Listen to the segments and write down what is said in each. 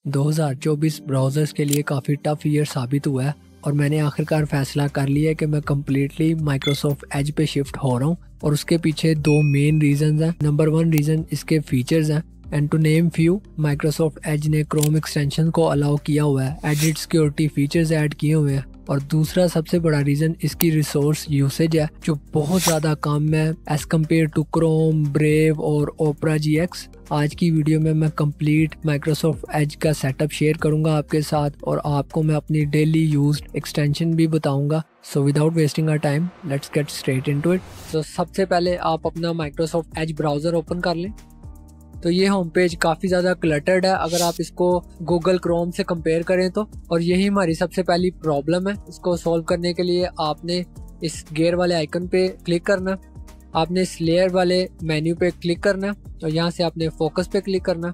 2024 browsers के लिए काफ़ी टफ ईयर साबित हुआ है और मैंने आखिरकार फैसला कर लिया है कि मैं कम्प्लीटली माइक्रोसॉफ्ट एज पे शिफ्ट हो रहा हूँ। और उसके पीछे दो मेन रीजंस हैं। नंबर 1 रीज़न इसके फीचर्स हैं, and to name few, Microsoft Edge ने क्रोम एक्सटेंशन को अलाउ किया हुआ है, एडिट सिक्योरिटी फीचर्स ऐड किए हुए हैं। और दूसरा सबसे बड़ा रीज़न इसकी रिसोर्स यूसेज है जो बहुत ज़्यादा कम है as compare to Chrome, Brave और ओपरा GX। आज की वीडियो में मैं कंप्लीट माइक्रोसॉफ्ट एज का सेटअप शेयर करूंगा आपके साथ और आपको मैं अपनी डेली यूज्ड एक्सटेंशन भी बताऊंगा। So without wasting our time let's get straight into it. तो सबसे पहले आप अपना माइक्रोसॉफ्ट एज ब्राउज़र ओपन कर लें। तो ये होम पेज काफ़ी ज़्यादा क्लटर्ड है अगर आप इसको गूगल क्रोम से कंपेयर करें तो, और यही हमारी सबसे पहली प्रॉब्लम है। इसको सॉल्व करने के लिए आपने इस गेयर वाले आइकन पे क्लिक करना, आपने इस लेयर वाले मेन्यू पे क्लिक करना और यहाँ से आपने फोकस पे क्लिक करना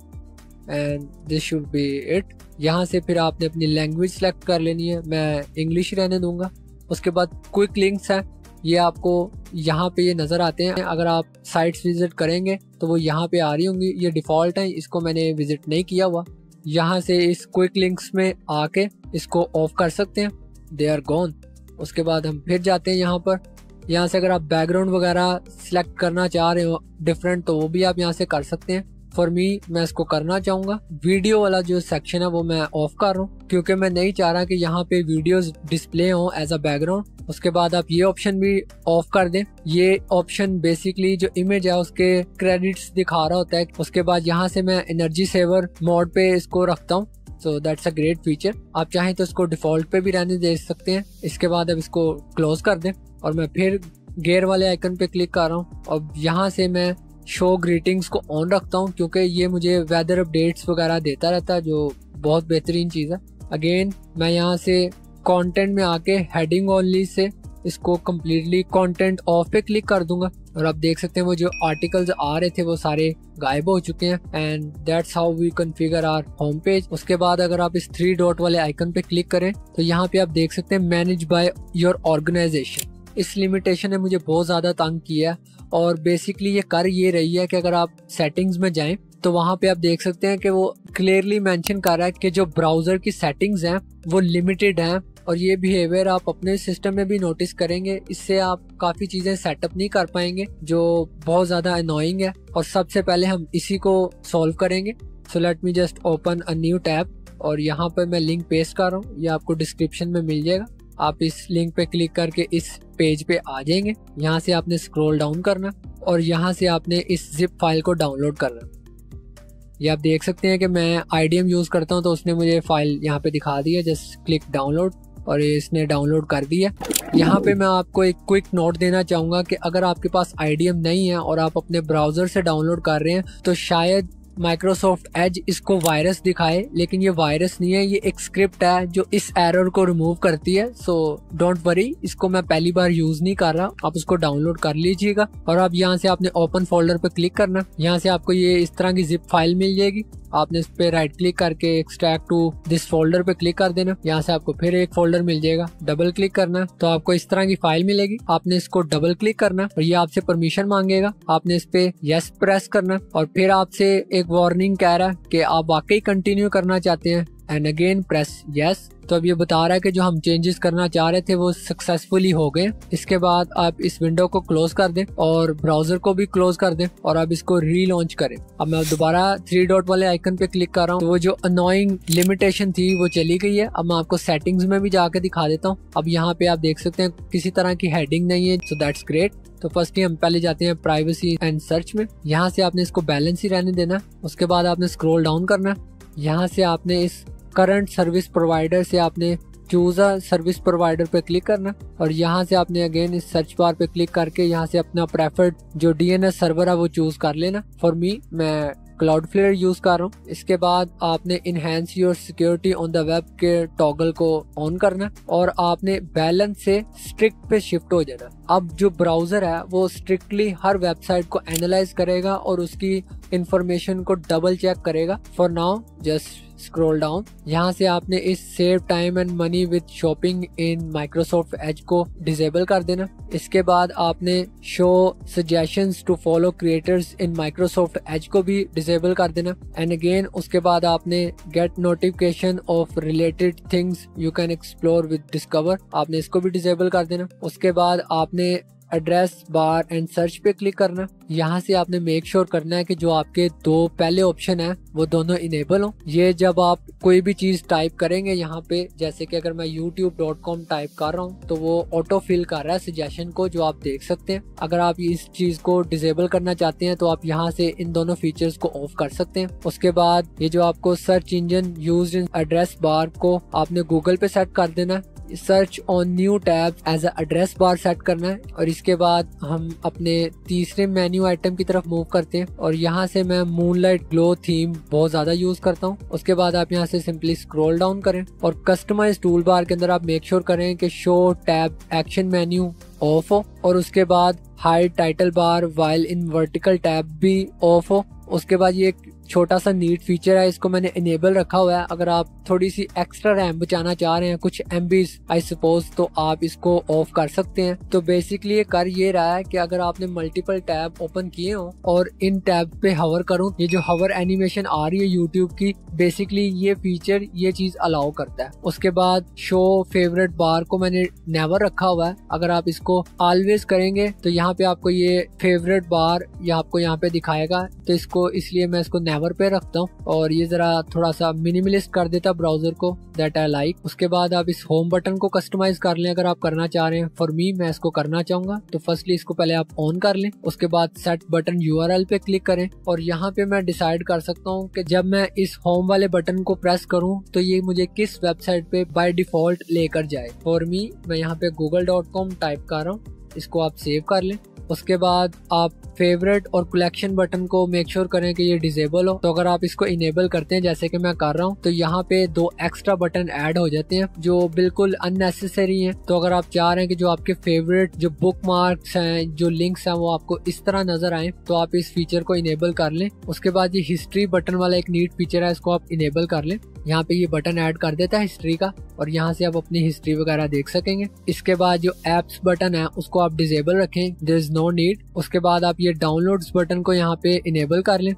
and this should be it. यहाँ से फिर आपने अपनी लैंग्वेज सेलेक्ट कर लेनी है, मैं इंग्लिश रहने दूंगा। उसके बाद क्विक लिंक्स हैं, ये आपको यहाँ पे ये नज़र आते हैं। अगर आप साइट्स विजिट करेंगे तो वो यहाँ पे आ रही होंगी, ये डिफ़ॉल्ट है, इसको मैंने विजिट नहीं किया हुआ। यहाँ से इस क्विक लिंक्स में आके इसको ऑफ कर सकते हैं, दे आर गॉन। उसके बाद हम फिर जाते हैं यहाँ से अगर आप बैकग्राउंड वगैरह सिलेक्ट करना चाह रहे हो डिफरेंट तो वो भी आप यहाँ से कर सकते हैं। फॉर मी मैं इसको करना चाहूँगा। वीडियो वाला जो सेक्शन है वो मैं ऑफ कर रहा हूँ क्योंकि मैं नहीं चाह रहा कि यहाँ पे वीडियोस डिस्प्ले हो एज अ बैकग्राउंड। उसके बाद आप ये ऑप्शन भी ऑफ कर दें। ये ऑप्शन बेसिकली जो इमेज है उसके क्रेडिट्स दिखा रहा होता है। उसके बाद यहाँ से मैं एनर्जी सेवर मोड पे इसको रखता हूँ, so that's a great feature. आप चाहें तो इसको डिफॉल्ट पे भी रहने दे सकते हैं। इसके बाद अब इसको क्लोज कर दें और मैं फिर गेयर वाले आइकन पे क्लिक कर रहा हूँ। अब यहाँ से मैं शो ग्रीटिंग्स को ऑन रखता हूँ क्योंकि ये मुझे वेदर अपडेट्स वगैरह देता रहता है जो बहुत बेहतरीन चीज़ है। अगेन मैं यहाँ से कंटेंट में आके हेडिंग ओनली से इसको कम्प्लीटली कंटेंट ऑफ पे क्लिक कर दूंगा और आप देख सकते हैं वो जो आर्टिकल्स आ रहे थे वो सारे गायब हो चुके हैं। And that's how we configure our home page. उसके बाद अगर आप इस 3 डॉट वाले आइकन पे क्लिक करें तो यहाँ पे आप देख सकते हैं मैनेज बाय योर ऑर्गेनाइजेशन। इस लिमिटेशन ने मुझे बहुत ज़्यादा तंग किया और बेसिकली ये कर ये रही है कि अगर आप सेटिंग्स में जाएं तो वहाँ पे आप देख सकते हैं कि वो क्लियरली मेंशन कर रहा है कि जो ब्राउज़र की सेटिंग्स हैं वो लिमिटेड हैं। और ये बिहेवियर आप अपने सिस्टम में भी नोटिस करेंगे, इससे आप काफ़ी चीज़ें सेटअप नहीं कर पाएंगे जो बहुत ज़्यादा अनोइंग है। और सबसे पहले हम इसी को सॉल्व करेंगे। सो let me just open a new tab और यहाँ पर मैं लिंक पेस्ट कर रहा हूँ, ये आपको डिस्क्रिप्शन में मिल जाएगा। आप इस लिंक पे क्लिक करके इस पेज पे आ जाएंगे। यहाँ से आपने स्क्रॉल डाउन करना और यहाँ से आपने इस जिप फाइल को डाउनलोड करना। ये आप देख सकते हैं कि मैं IDM यूज़ करता हूँ तो उसने मुझे फाइल यहाँ पे दिखा दी है। जस्ट क्लिक डाउनलोड और इसने डाउनलोड कर दिया। यहाँ पे मैं आपको एक क्विक नोट देना चाहूँगा कि अगर आपके पास IDM नहीं है और आप अपने ब्राउज़र से डाउनलोड कर रहे हैं तो शायद माइक्रोसॉफ्ट एज इसको वायरस दिखाए, लेकिन ये वायरस नहीं है, ये एक स्क्रिप्ट है जो इस एरर को रिमूव करती है। सो डोंट वरी, इसको मैं पहली बार यूज नहीं कर रहा, आप उसको डाउनलोड कर लीजिएगा। और अब यहाँ से आपने ओपन फोल्डर पे क्लिक करना, यहाँ से आपको ये इस तरह की जिप फाइल मिल जाएगी। आपने इस पे राइट क्लिक करके एक्सट्रैक्ट टू दिस फोल्डर पे क्लिक कर देना। यहाँ से आपको फिर एक फोल्डर मिल जाएगा, डबल क्लिक करना तो आपको इस तरह की फाइल मिलेगी। आपने इसको डबल क्लिक करना और ये आपसे परमिशन मांगेगा, आपने इस पे यस प्रेस करना और फिर आपसे एक वार्निंग कह रहा है कि आप वाकई कंटिन्यू करना चाहते हैं एंड अगेन प्रेस यस। तो अब ये बता रहा है कि जो हम चेंजेस करना चाह रहे थे वो सक्सेसफुली हो गए। इसके बाद आप इस विंडो को क्लोज कर दें और ब्राउजर को भी क्लोज कर दें और अब इसको रीलॉन्च करें। अब मैं दोबारा 3 डॉट वाले आइकन पे क्लिक कर रहा हूँ तो वो जो अनोइंग लिमिटेशन थी वो चली गई है। अब मैं आपको सेटिंग्स में भी जाके दिखा देता हूँ। अब यहाँ पे आप देख सकते हैं किसी तरह की हेडिंग नहीं है, सो दैट्स ग्रेट। तो फर्स्टली हम पहले जाते हैं प्राइवेसी एंड सर्च में। यहाँ से आपने इसको बैलेंस ही रहने देना। उसके बाद आपने स्क्रॉल डाउन करना, यहाँ से आपने इस करंट सर्विस प्रोवाइडर से आपने चूज अ सर्विस प्रोवाइडर पे क्लिक करना और यहाँ से आपने अगेन इस सर्च बार पे क्लिक करके यहाँ से अपना प्रेफर्ड जो DNS सर्वर है वो चूज कर लेना। फॉर मी मैं क्लाउडफ्लेयर यूज कर रहा हूँ। इसके बाद आपने enhance your security on the web के टॉगल को ऑन करना और आपने बैलेंस से स्ट्रिक्ट पे शिफ्ट हो जाना। अब जो ब्राउजर है वो स्ट्रिक्टली हर वेबसाइट को एनालाइज करेगा और उसकी इंफॉर्मेशन को डबल चेक करेगा। For now just scroll down. यहाँ से आपने इस save time and money with shopping in Microsoft Edge को डिसेबल कर देना। इसके बाद आपने show suggestions to follow creators in Microsoft Edge को भी डिसेबल कर देना। एंड अगेन उसके बाद आपने get notification of related things you can explore with discover, आपने इसको भी डिसेबल कर देना। उसके बाद आपने एड्रेस बार एंड सर्च पे क्लिक करना। यहाँ से आपने मेक श्योर करना है कि जो आपके दो पहले ऑप्शन है वो दोनों इनेबल हो। ये जब आप कोई भी चीज टाइप करेंगे यहाँ पे, जैसे कि अगर मैं youtube.com टाइप कर रहा हूँ तो वो ऑटो फिल कर रहा है सजेशन को, जो आप देख सकते हैं। अगर आप इस चीज को डिसेबल करना चाहते हैं तो आप यहाँ से इन दोनों फीचर्स को ऑफ कर सकते हैं। उसके बाद ये जो आपको search engine used in address bar को आपने गूगल पे सेट कर देना है। Search on new tab Edge address bar set करना है। और इसके बाद हम अपने तीसरे मेन्यू आइटम की तरफ मूव करते हैं और यहाँ से मैं मूनलाइट ग्लो थीम बहुत ज्यादा यूज करता हूँ। उसके बाद आप यहाँ से सिंपली स्क्रॉल डाउन करें और कस्टमाइज टूल बार के अंदर आप मेक श्योर करें कि show tab action menu of हो और उसके बाद hide title bar while in vertical tab भी ऑफ हो। उसके बाद ये छोटा सा नीट फीचर है, इसको मैंने इनेबल रखा हुआ है। अगर आप थोड़ी सी एक्स्ट्रा रैम बचाना चाह रहे हैं, कुछ MB आई सपोज, तो आप इसको ऑफ कर सकते हैं। तो बेसिकली ये कर ये रहा है कि अगर आपने मल्टीपल टैब ओपन किए हो और इन टैब पे हवर करूं, ये जो हवर एनिमेशन आ रही है यूट्यूब की, बेसिकली ये फीचर ये चीज अलाउ करता है। उसके बाद शो फेवरेट बार को मैंने नेवर रखा हुआ है। अगर आप इसको ऑलवेज करेंगे तो यहाँ पे आपको ये फेवरेट बार या आपको यहाँ पे दिखाएगा, तो इसको इसलिए मैं इसको नेवर पे रखता हूँ और ये जरा थोड़ा सा मिनिमलिस्ट कर देता ब्राउजर को, दैट आई लाइक। उसके बाद आप इस होम बटन को कस्टमाइज कर लें अगर आप करना चाह रहे हैं। फॉर मी मैं इसको करना चाहूंगा, तो फर्स्टली इसको पहले आप ऑन कर लें। उसके बाद सेट बटन URL पे क्लिक करें और यहाँ पे मैं डिसाइड कर सकता हूँ कि जब मैं इस होम वाले बटन को प्रेस करूँ तो ये मुझे किस वेबसाइट पे बाय डिफॉल्ट लेकर जाए। फॉर मी मैं यहाँ पे google.com टाइप कर रहा हूँ, इसको आप सेव कर लें। उसके बाद आप फेवरेट और कलेक्शन बटन को मेक श्योर करें कि ये डिसेबल हो। तो अगर आप इसको इनेबल करते हैं जैसे कि मैं कर रहा हूँ, तो यहाँ पे 2 एक्स्ट्रा बटन ऐड हो जाते हैं जो बिल्कुल अननेसेसरी हैं। तो अगर आप चाह रहे हैं कि जो आपके फेवरेट जो बुक मार्क्स हैं, जो लिंक्स हैं, वो आपको इस तरह नजर आए, तो आप इस फीचर को इनेबल कर लें। उसके बाद ये हिस्ट्री बटन वाला एक नीट फीचर है, इसको आप इनेबल कर लें। यहाँ पे ये बटन ऐड कर देता है हिस्ट्री का और यहाँ से आप अपनी हिस्ट्री वगैरह देख सकेंगे। इसके बाद जो एप्स बटन है उसको आप डिसेबल रखें, देयर इज नो नीड। उसके बाद आप ये डाउनलोड्स बटन को यहाँ पे इनेबल कर लें।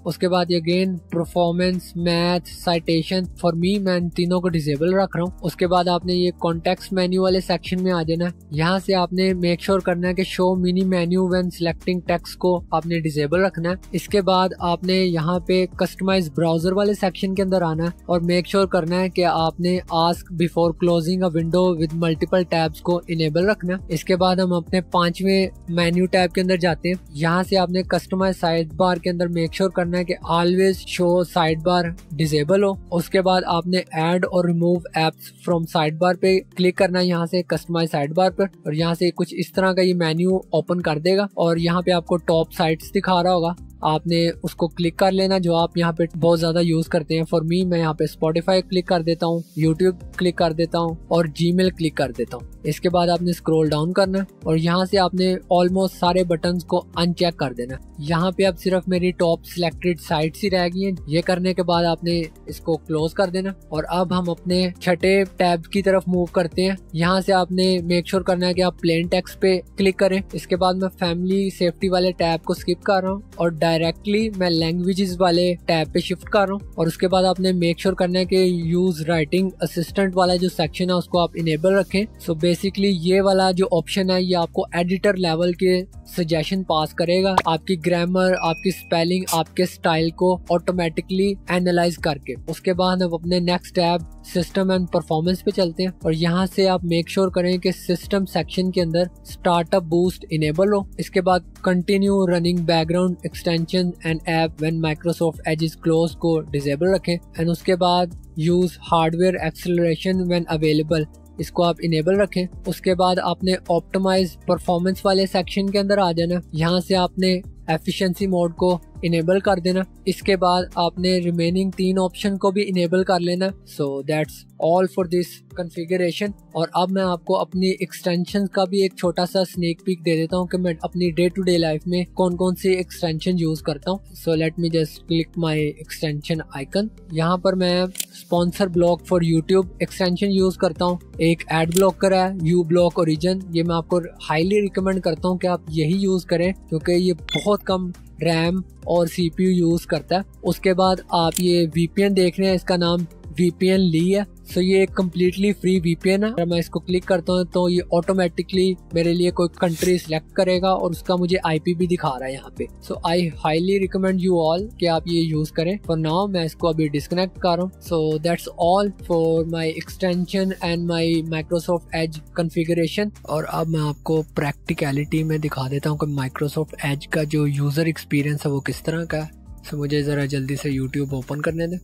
उसके बाद ये again performance, math, citation, for me मैं इन तीनों को डिसेबल रख रहा हूँ। उसके बाद आपने ये कॉन्टेक्स्ट मेन्यू वाले सेक्शन में आ जाना है। यहाँ से आपने मेक श्योर करना है कि show mini menu when selecting text को आपने डिसेबल रखना है। इसके बाद आपने यहाँ पे कस्टमाइज ब्राउजर वाले सेक्शन के अंदर आना है और मेक श्योर करना है कि आपने ask before closing a window with multiple tabs को इनेबल रखना है। इसके बाद हम अपने 5वें मेन्यू टैब के अंदर जाते हैं। यहाँ से आपने कस्टमाइज साइड बार के अंदर मेक श्योर करना है कि always show side bar disable हो। उसके बाद आपने ऐड और remove apps from side bar पे क्लिक करना है यहाँ से कस्टमाइज साइड बार पर, और यहाँ से कुछ इस तरह का ये मेन्यू ओपन कर देगा और यहाँ पे आपको टॉप साइट्स दिखा रहा होगा, आपने उसको क्लिक कर लेना जो आप यहाँ पे बहुत ज्यादा यूज करते हैं। फॉर मी मैं यहाँ पे स्पॉटिफाई क्लिक कर देता हूँ, यूट्यूब क्लिक कर देता हूँ और जीमेल क्लिक कर देता हूँ। इसके बाद आपने स्क्रॉल डाउन करना है और यहाँ से आपने ऑलमोस्ट सारे बटन्स को अनचेक कर देना। यहाँ पे अब सिर्फ मेरी टॉप सिलेक्टेड साइट्स ही रह गई हैं। ये करने के बाद आपने इसको क्लोज कर देना और अब हम अपने छठे टैब की तरफ मूव करते हैं। यहाँ से आपने मेक श्योर करना है कि आप प्लेन टेक्स्ट पे क्लिक करें। इसके बाद मैं फैमिली सेफ्टी वाले टैब को स्किप कर रहा हूँ और डायरेक्टली मैं लैंग्वेजेस वाले टैब पे शिफ्ट कर रहा हूँ। और उसके बाद आपने मेक श्योर करना है कि यूज राइटिंग असिस्टेंट वाला जो सेक्शन है उसको आप इनेबल रखें। सो बेसिकली ये वाला जो ऑप्शन है ये आपको एडिटर लेवल के सजेशन पास करेगा, आपकी ग्रामर, आपकी स्पेलिंग, आपके स्टाइल को ऑटोमेटिकली एनालाइज करके। उसके बाद हम अपने next tab system and performance पे चलते हैं और यहाँ से आप मेक श्योर करें कि सिस्टम सेक्शन के अंदर स्टार्टअप बूस्ट इनेबल हो। इसके बाद continue running background extension and app when Microsoft Edge is close को डिसेबल रखें। एंड उसके बाद use hardware acceleration when available इसको आप इनेबल रखें। उसके बाद आपने ऑप्टिमाइज परफॉर्मेंस वाले सेक्शन के अंदर आ जाना। यहाँ से आपने एफिशिएंसी मोड को इनेबल कर देना। इसके बाद आपने रिमेनिंग 3 ऑप्शन को भी इनेबल कर लेना। So that's all for this configuration. और अब मैं आपको अपनी एक्सटेंशन का भी एक छोटा सा स्नेक पीक दे देता हूँ कि मैं अपनी डे टू डे लाइफ में कौन कौन सी एक्सटेंशन यूज करता हूँ। So let me just click my extension icon. यहाँ पर मैं sponsor block for YouTube extension use करता हूँ। एक एड ब्लॉकर है यू ब्लॉक ओरिजिन, ये मैं आपको हाईली रिकमेंड करता हूँ कि आप यही यूज करें क्योंकि ये बहुत कम रैम और CPU यूज करता है। उसके बाद आप ये VPN देख रहे हैं, इसका नाम VPN ली है। सो ये एक कम्प्लीटली फ्री VPN है। अगर मैं इसको क्लिक करता हूँ तो ये ऑटोमेटिकली मेरे लिए कोई कंट्री सिलेक्ट करेगा और उसका मुझे IP भी दिखा रहा है यहाँ पे। So I highly recommend you all कि आप ये यूज करें। फॉर नाउ मैं इसको अभी डिस्कनेक्ट कर रहा हूँ। So that's all for my extension and my Microsoft Edge configuration. और अब मैं आपको प्रैक्टिकलिटी में दिखा देता हूँ कि माइक्रोसॉफ्ट एज का जो यूजर एक्सपीरियंस है वो किस तरह का है। सो मुझे जरा जल्दी से यूट्यूब ओपन करने दें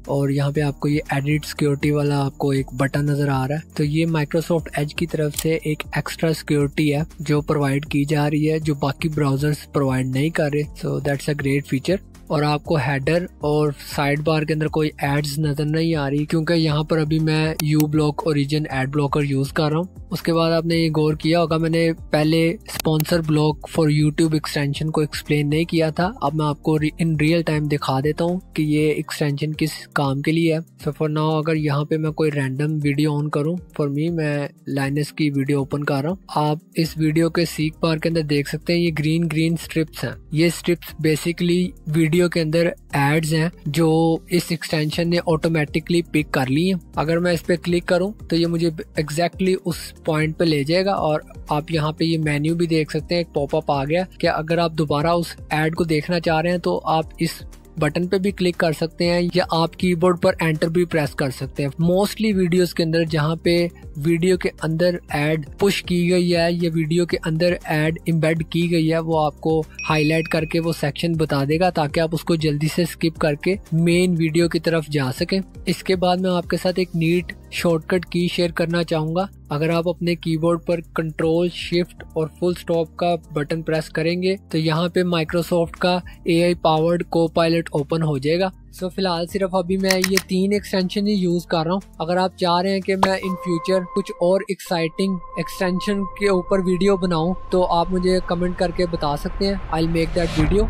और यहाँ पे आपको ये एडिट सिक्योरिटी वाला आपको एक बटन नजर आ रहा है। तो ये माइक्रोसॉफ्ट एज की तरफ से एक एक्स्ट्रा सिक्योरिटी है जो प्रोवाइड की जा रही है, जो बाकी ब्राउजर्स प्रोवाइड नहीं कर रहे। So that's a great feature. और आपको हेडर और साइड बार के अंदर कोई एड्स नजर नहीं आ रही क्योंकि यहाँ पर अभी मैं you block origin ad blocker use कर रहा हूँ। उसके बाद आपने ये गौर किया होगा मैंने पहले sponsor block for YouTube extension को एक्सप्लेन नहीं किया था। अब मैं आपको इन रियल टाइम दिखा देता हूँ कि ये एक्सटेंशन किस काम के लिए है। सो फॉर नाउ अगर यहाँ पे मैं कोई रैंडम वीडियो ऑन करूँ, फॉर मी मैं लाइनस की वीडियो ओपन कर रहा हूँ। आप इस वीडियो के सीक बार के अंदर देख सकते हैं ये ग्रीन ग्रीन स्ट्रिप्स हैं। ये स्ट्रिप्स बेसिकली वीडियो के अंदर एड्स हैं जो इस एक्सटेंशन ने ऑटोमेटिकली पिक कर ली है। अगर मैं इस पे क्लिक करूं तो ये मुझे एग्जैक्टली उस पॉइंट पे ले जाएगा। और आप यहाँ पे ये मेन्यू भी देख सकते हैं, एक पॉपअप आ गया कि अगर आप दोबारा उस एड को देखना चाह रहे हैं तो आप इस बटन पे भी क्लिक कर सकते हैं या आप कीबोर्ड पर एंटर भी प्रेस कर सकते हैं। मोस्टली वीडियोस के अंदर जहाँ पे वीडियो के अंदर एड पुश की गई है या वीडियो के अंदर एड एम्बेड की गई है वो आपको हाईलाइट करके वो सेक्शन बता देगा ताकि आप उसको जल्दी से स्किप करके मेन वीडियो की तरफ जा सकें। इसके बाद मैं आपके साथ एक नीट शॉर्टकट की शेयर करना चाहूंगा। अगर आप अपने कीबोर्ड पर कंट्रोल शिफ्ट और फुल स्टॉप का बटन प्रेस करेंगे तो यहाँ पे माइक्रोसॉफ्ट का AI पावर्ड कोपायलट ओपन हो जाएगा। सो फिलहाल सिर्फ अभी मैं ये 3 एक्सटेंशन ही यूज कर रहा हूँ। अगर आप चाह रहे हैं कि मैं इन फ्यूचर कुछ और एक्साइटिंग एक्सटेंशन के ऊपर वीडियो बनाऊं तो आप मुझे कमेंट करके बता सकते हैं। I will make that video.